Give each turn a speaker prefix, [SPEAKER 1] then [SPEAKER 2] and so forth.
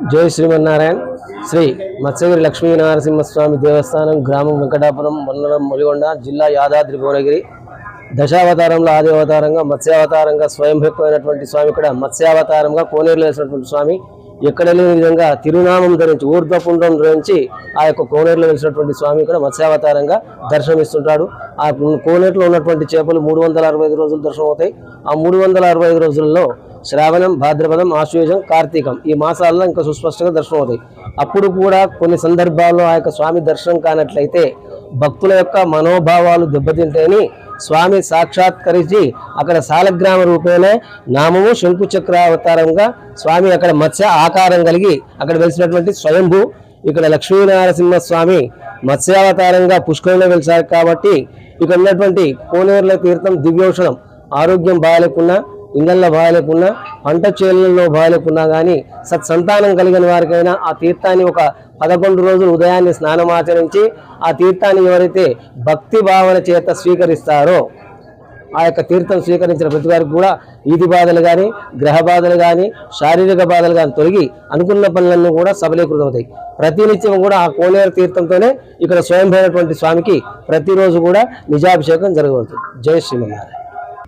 [SPEAKER 1] జై శ్రీమన్నారాయణ. శ్రీ మత్స్యగిరి లక్ష్మీ నరసింహస్వామి దేవస్థానం, గ్రామం వెంకటాపురం, మండలం ములిగొండ, జిల్లా యాదాద్రి భువనగిరి. దశావతారంలో ఆది అవతారంగా, మత్స్యావతారంగా స్వయంభక్తమైనటువంటి స్వామి ఇక్కడ మత్స్యావతారంగా కోనేరులో వేసినటువంటి స్వామి. ఎక్కడ లేని విధంగా తిరునామం ధరించి, ఊర్ధ్వపుండ్రం ధరించి ఆ యొక్క కోనేరులో వెలిసినటువంటి స్వామి ఇక్కడ మత్స్యావతారంగా దర్శనమిస్తుంటాడు. ఆ కోనేరులో ఉన్నటువంటి చేపలు 365 రోజులు దర్శనం అవుతాయి. ఆ 365 రోజుల్లో శ్రావణం, భాద్రపదం, ఆశ్వేజం, కార్తీకం ఈ మాసాల్లో ఇంకా సుస్పష్టంగా దర్శనం అవుతాయి. అప్పుడు కూడా కొన్ని సందర్భాల్లో ఆ యొక్క స్వామి దర్శనం కానట్లయితే భక్తుల యొక్క మనోభావాలు దెబ్బతింటాయని స్వామి సాక్షాత్కరించి అక్కడ సాలగ్రామ రూపేణే నామము శంకుచక్రావతారంగా స్వామి అక్కడ మత్స్య ఆకారం కలిగి అక్కడ వెలిసినటువంటి స్వయంభూ. ఇక్కడ లక్ష్మీనరసింహ స్వామి మత్స్యావతారంగా పుష్కరంలో వెలిసారు కాబట్టి ఇక్కడ ఉన్నటువంటి కోనేరుల తీర్థం దివ్యౌషధం. ఆరోగ్యం బాగాలేకున్నా, ఇళ్లల్లో బాగాలేకున్నా, పంట చేనులలో బాగాలేకున్నా కానీ సత్సంతానం కలిగిన వారికైనా ఆ తీర్థాన్ని ఒక 11 రోజులు ఉదయాన్నే స్నానమాచరించి ఆ తీర్థాన్ని ఎవరైతే భక్తి భావన చేత స్వీకరిస్తారో ఆ యొక్క తీర్థం స్వీకరించిన ప్రతి వారికి కూడా ఈది బాధలు కానీ, గ్రహ బాధలు కానీ, శారీరక బాధలు కానీ తొలగి అనుకున్న పనులన్నీ కూడా సబలీకృతం అవుతాయి. ప్రతినిత్యం కూడా ఆ కోనేరు తీర్థంతోనే ఇక్కడ స్వయంభైనటువంటి స్వామికి ప్రతిరోజు కూడా నిజాభిషేకం జరగబడుతుంది. జై శ్రీమన్నారాయణ.